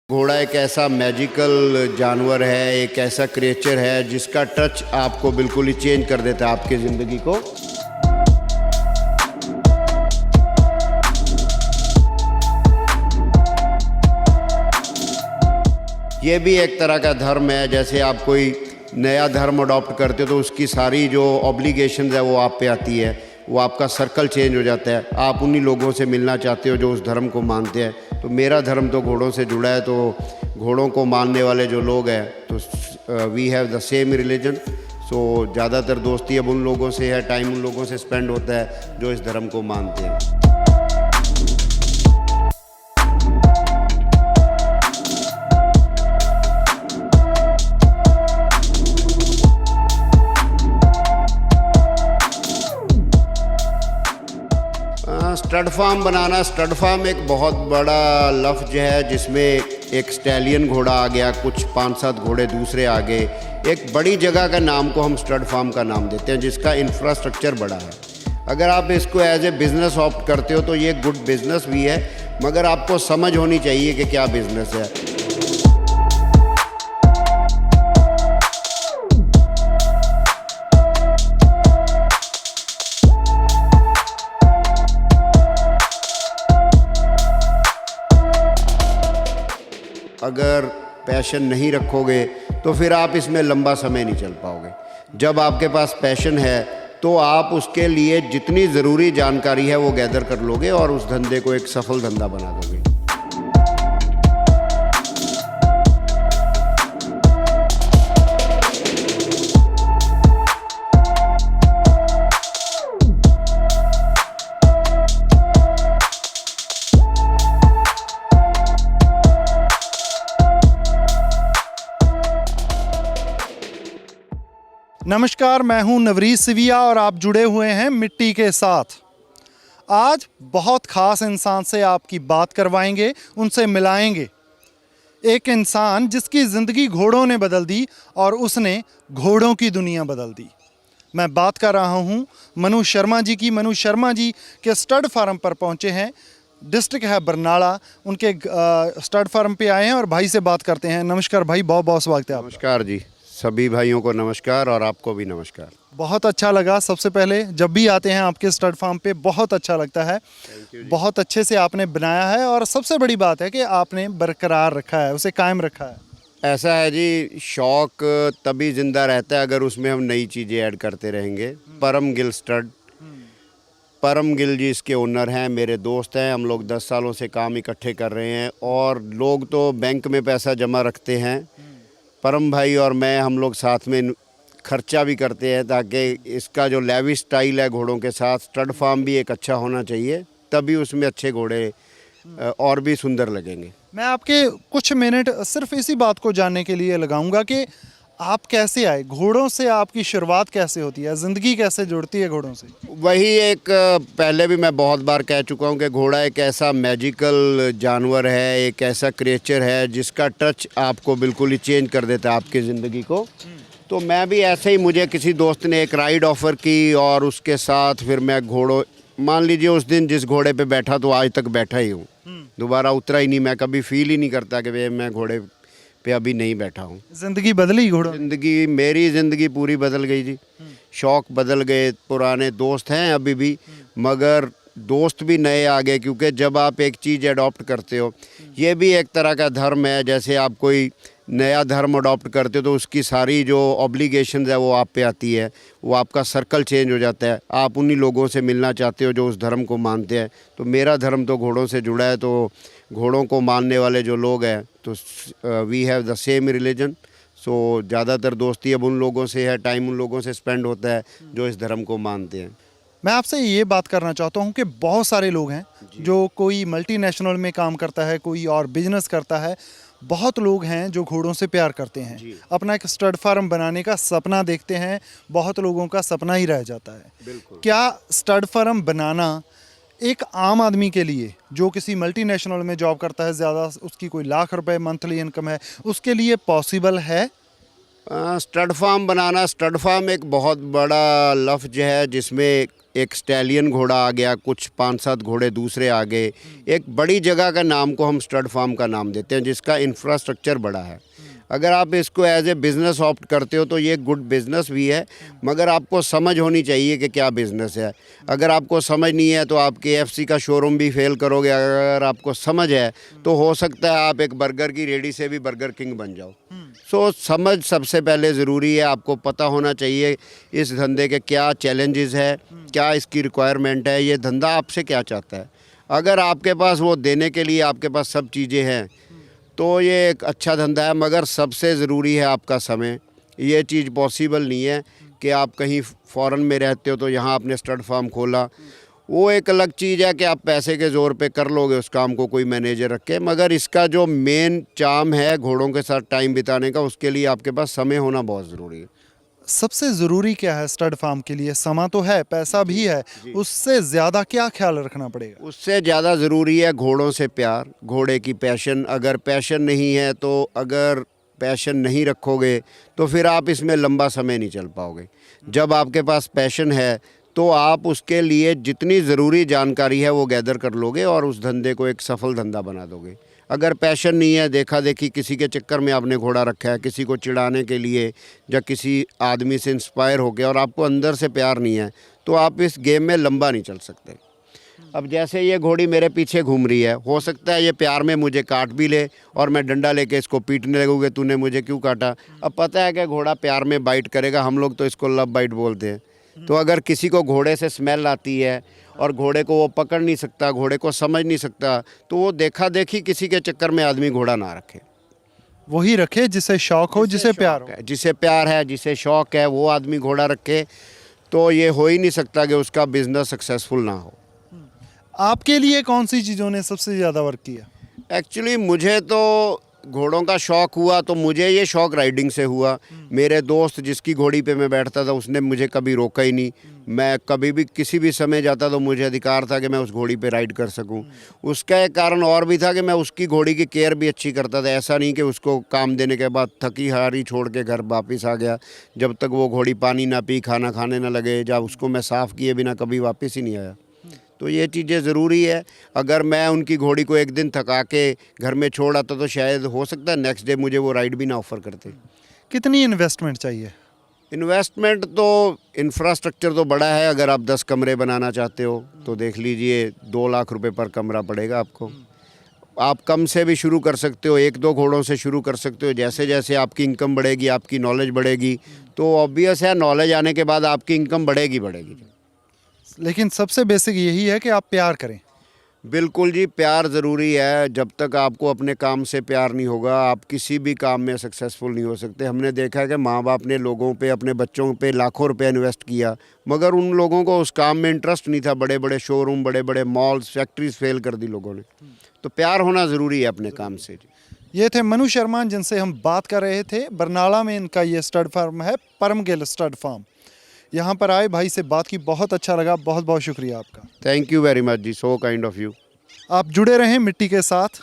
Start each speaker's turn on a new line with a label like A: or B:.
A: घोड़ा एक ऐसा मैजिकल जानवर है, एक ऐसा क्रिएचर है जिसका टच आपको बिल्कुल ही चेंज कर देता है आपकी ज़िंदगी को। ये भी एक तरह का धर्म है। जैसे आप कोई नया धर्म अडॉप्ट करते हो तो उसकी सारी जो ऑब्लिगेशंस है वो आप पे आती है, वो आपका सर्कल चेंज हो जाता है। आप उन्हीं लोगों से मिलना चाहते हो जो उस धर्म को मानते हैं। तो मेरा धर्म तो घोड़ों से जुड़ा है, तो घोड़ों को मानने वाले जो लोग हैं तो we have the same religion. So ज़्यादातर दोस्ती अब उन लोगों से है, टाइम उन लोगों से स्पेंड होता है जो इस धर्म को मानते हैं। स्टड फार्म बनाना, स्टड फार्म एक बहुत बड़ा लफ्ज है जिसमें एक स्टैलियन घोड़ा आ गया, कुछ 5-7 घोड़े दूसरे आ गए। एक बड़ी जगह का नाम को हम स्टड फार्म का नाम देते हैं जिसका इंफ्रास्ट्रक्चर बड़ा है। अगर आप इसको एज ए बिज़नेस ऑप्ट करते हो तो ये गुड बिज़नेस भी है, मगर आपको समझ होनी चाहिए कि क्या बिज़नेस है। अगर पैशन नहीं रखोगे तो फिर आप इसमें लंबा समय नहीं चल पाओगे। जब आपके पास पैशन है तो आप उसके लिए जितनी ज़रूरी जानकारी है वो गैदर कर लोगे और उस धंधे को एक सफल धंधा बना दोगे।
B: नमस्कार, मैं हूं नवरीत सिविया और आप जुड़े हुए हैं मिट्टी के साथ। आज बहुत ख़ास इंसान से आपकी बात करवाएंगे, उनसे मिलाएंगे। एक इंसान जिसकी ज़िंदगी घोड़ों ने बदल दी और उसने घोड़ों की दुनिया बदल दी। मैं बात कर रहा हूं मनु शर्मा जी की। मनु शर्मा जी के स्टड फार्म पर पहुंचे हैं। डिस्ट्रिक्ट है बरनाला, उनके स्टड फार्म पे आए हैं और भाई से बात करते हैं। नमस्कार भाई, बहुत बहुत स्वागत है आपका।
A: नमस्कार जी, सभी भाइयों को नमस्कार और आपको भी नमस्कार।
B: बहुत अच्छा लगा। सबसे पहले जब भी आते हैं आपके स्टड फार्म पे बहुत अच्छा लगता है। बहुत अच्छे से आपने बनाया है और सबसे बड़ी बात है कि आपने बरकरार रखा है, उसे कायम रखा है।
A: ऐसा है जी, शौक तभी ज़िंदा रहता है अगर उसमें हम नई चीज़ें ऐड करते रहेंगे। परम गिल स्टड, परम गिल जी इसके ओनर हैं, मेरे दोस्त हैं। हम लोग 10 सालों से काम इकट्ठे कर रहे हैं और लोग तो बैंक में पैसा जमा रखते हैं, परम भाई और मैं हम लोग साथ में खर्चा भी करते हैं ताकि इसका जो लेविश स्टाइल है घोड़ों के साथ, स्टड फार्म भी एक अच्छा होना चाहिए, तभी उसमें अच्छे घोड़े और भी सुंदर लगेंगे।
B: मैं आपके कुछ मिनट सिर्फ इसी बात को जानने के लिए लगाऊंगा कि आप कैसे आए, घोड़ों से आपकी शुरुआत कैसे होती है, ज़िंदगी कैसे जुड़ती है घोड़ों से।
A: वही एक, पहले भी मैं बहुत बार कह चुका हूँ कि घोड़ा एक ऐसा मैजिकल जानवर है, एक ऐसा क्रिएचर है जिसका टच आपको बिल्कुल ही चेंज कर देता है आपकी ज़िंदगी को। तो मैं भी ऐसे ही, मुझे किसी दोस्त ने एक राइड ऑफ़र की और उसके साथ फिर मैं घोड़ों, मान लीजिए उस दिन जिस घोड़े पे बैठा तो आज तक बैठा ही हूँ, दोबारा उतरा ही नहीं। मैं कभी फील ही नहीं करता कि भाई मैं घोड़े पे अभी नहीं बैठा हूँ।
B: ज़िंदगी बदली घोड़ों?
A: ज़िंदगी, मेरी ज़िंदगी पूरी बदल गई जी। शौक़ बदल गए, पुराने दोस्त हैं अभी भी, मगर दोस्त भी नए आ गए, क्योंकि जब आप एक चीज़ अडॉप्ट करते हो, ये भी एक तरह का धर्म है। जैसे आप कोई नया धर्म अडॉप्ट करते हो तो उसकी सारी जो ऑब्लिगेशंस है वो आप पे आती है, वो आपका सर्कल चेंज हो जाता है। आप उन्हीं लोगों से मिलना चाहते हो जो उस धर्म को मानते हैं। तो मेरा धर्म तो घोड़ों से जुड़ा है, तो घोड़ों को मानने वाले जो लोग हैं तो we have the same religion. So ज़्यादातर दोस्ती अब उन लोगों से है, टाइम उन लोगों से स्पेंड होता है जो इस धर्म को मानते हैं।
B: मैं आपसे ये बात करना चाहता हूँ कि बहुत सारे लोग हैं जो, कोई मल्टीनेशनल में काम करता है, कोई और बिजनेस करता है। बहुत लोग हैं जो घोड़ों से प्यार करते हैं, अपना एक स्टड फार्म बनाने का सपना देखते हैं। बहुत लोगों का सपना ही रह जाता है। क्या स्टड फार्म बनाना एक आम आदमी के लिए जो किसी मल्टीनेशनल में जॉब करता है, ज़्यादा उसकी कोई लाख रुपए मंथली इनकम है, उसके लिए पॉसिबल है?
A: स्टड फार्म बनाना, स्टड फार्म एक बहुत बड़ा लफ्ज है जिसमें एक स्टैलियन घोड़ा आ गया, कुछ 5-7 घोड़े दूसरे आ गए। एक बड़ी जगह का नाम को हम स्टड फार्म का नाम देते हैं जिसका इंफ्रास्ट्रक्चर बड़ा है। अगर आप इसको एज ए बिज़नेस ऑप्ट करते हो तो ये गुड बिज़नेस भी है, मगर आपको समझ होनी चाहिए कि क्या बिज़नेस है। अगर आपको समझ नहीं है तो आप KFC का शोरूम भी फेल करोगे। अगर आपको समझ है तो हो सकता है आप एक बर्गर की रेडी से भी बर्गर किंग बन जाओ। सो समझ सबसे पहले ज़रूरी है। आपको पता होना चाहिए इस धंधे के क्या चैलेंजेस है, क्या इसकी रिक्वायरमेंट है, ये धंधा आपसे क्या चाहता है। अगर आपके पास वो देने के लिए आपके पास सब चीज़ें हैं तो ये एक अच्छा धंधा है, मगर सबसे ज़रूरी है आपका समय। ये चीज़ पॉसिबल नहीं है कि आप कहीं फ़ॉरेन में रहते हो तो यहाँ आपने स्टड फार्म खोला। वो एक अलग चीज़ है कि आप पैसे के ज़ोर पे कर लोगे उस काम को, कोई मैनेजर रख के, मगर इसका जो मेन चार्म है घोड़ों के साथ टाइम बिताने का, उसके लिए आपके पास समय होना बहुत ज़रूरी है।
B: सबसे ज़रूरी क्या है स्टड फार्म के लिए? समय तो है, पैसा भी है, उससे ज़्यादा क्या ख्याल रखना पड़ेगा?
A: उससे ज़्यादा ज़रूरी है घोड़ों से प्यार, घोड़े की पैशन। अगर पैशन नहीं है तो अगर पैशन नहीं रखोगे तो फिर आप इसमें लंबा समय नहीं चल पाओगे। जब आपके पास पैशन है तो आप उसके लिए जितनी ज़रूरी जानकारी है वो गैदर कर लोगे और उस धंधे को एक सफल धंधा बना दोगे। अगर पैशन नहीं है, देखा देखी किसी के चक्कर में आपने घोड़ा रखा है, किसी को चिढ़ाने के लिए या किसी आदमी से इंस्पायर हो गया और आपको अंदर से प्यार नहीं है, तो आप इस गेम में लंबा नहीं चल सकते। अब जैसे ये घोड़ी मेरे पीछे घूम रही है, हो सकता है ये प्यार में मुझे काट भी ले और मैं डंडा लेके इसको पीटने लगूँगा, तूने मुझे क्यों काटा। अब पता है कि घोड़ा प्यार में बाइट करेगा, हम लोग तो इसको लव बाइट बोलते हैं। तो अगर किसी को घोड़े से स्मेल आती है और घोड़े को वो पकड़ नहीं सकता, घोड़े को समझ नहीं सकता, तो वो देखा देखी किसी के चक्कर में आदमी घोड़ा ना रखे।
B: वही रखे जिसे शौक हो, जिसे प्यार हो।
A: जिसे प्यार है, जिसे शौक है, वो आदमी घोड़ा रखे। तो ये हो ही नहीं सकता कि उसका बिजनेस सक्सेसफुल ना हो।
B: आपके लिए कौन सी चीज़ों ने सबसे ज़्यादा वर्क किया?
A: एक्चुअली मुझे तो घोड़ों का शौक़ हुआ तो मुझे ये शौक़ राइडिंग से हुआ। मेरे दोस्त जिसकी घोड़ी पे मैं बैठता था उसने मुझे कभी रोका ही नहीं। मैं कभी भी किसी भी समय जाता तो मुझे अधिकार था कि मैं उस घोड़ी पे राइड कर सकूं। उसका एक कारण और भी था कि मैं उसकी घोड़ी की केयर भी अच्छी करता था। ऐसा नहीं कि उसको काम देने के बाद थकी हारी छोड़ के घर वापस आ गया, जब तक वो घोड़ी पानी ना पी, खाना खाने ना लगे, जब उसको मैं साफ़ किए बिना कभी वापस ही नहीं आया। तो ये चीज़ें ज़रूरी है। अगर मैं उनकी घोड़ी को एक दिन थका के घर में छोड़ आता तो शायद हो सकता है नेक्स्ट डे मुझे वो राइड भी ना ऑफ़र करते।
B: कितनी इन्वेस्टमेंट चाहिए?
A: इन्वेस्टमेंट तो इंफ्रास्ट्रक्चर तो बड़ा है। अगर आप 10 कमरे बनाना चाहते हो तो देख लीजिए 2 लाख रुपए पर कमरा पड़ेगा आपको। आप कम से भी शुरू कर सकते हो, 1-2 घोड़ों से शुरू कर सकते हो। जैसे जैसे आपकी इनकम बढ़ेगी, आपकी नॉलेज बढ़ेगी, तो ऑब्वियस है नॉलेज आने के बाद आपकी इनकम बढ़ेगी।
B: लेकिन सबसे बेसिक यही है कि आप प्यार करें।
A: बिल्कुल जी, प्यार ज़रूरी है। जब तक आपको अपने काम से प्यार नहीं होगा आप किसी भी काम में सक्सेसफुल नहीं हो सकते। हमने देखा है कि माँ बाप ने लोगों पे, अपने बच्चों पे लाखों रुपए इन्वेस्ट किया, मगर उन लोगों को उस काम में इंटरेस्ट नहीं था। बड़े बड़े शोरूम, बड़े बड़े मॉल्स, फैक्ट्रीज फेल कर दी लोगों ने। तो प्यार होना ज़रूरी है अपने काम से।
B: ये थे मनु शर्मा जिनसे हम बात कर रहे थे। बरनाला में इनका ये स्टड फार्म है, परमगिल स्टड फार्म। यहाँ पर आए, भाई से बात की, बहुत अच्छा लगा। बहुत बहुत शुक्रिया आपका।
A: थैंक यू वेरी मच जी, सो काइंड ऑफ यू।
B: आप जुड़े रहें मिट्टी के साथ।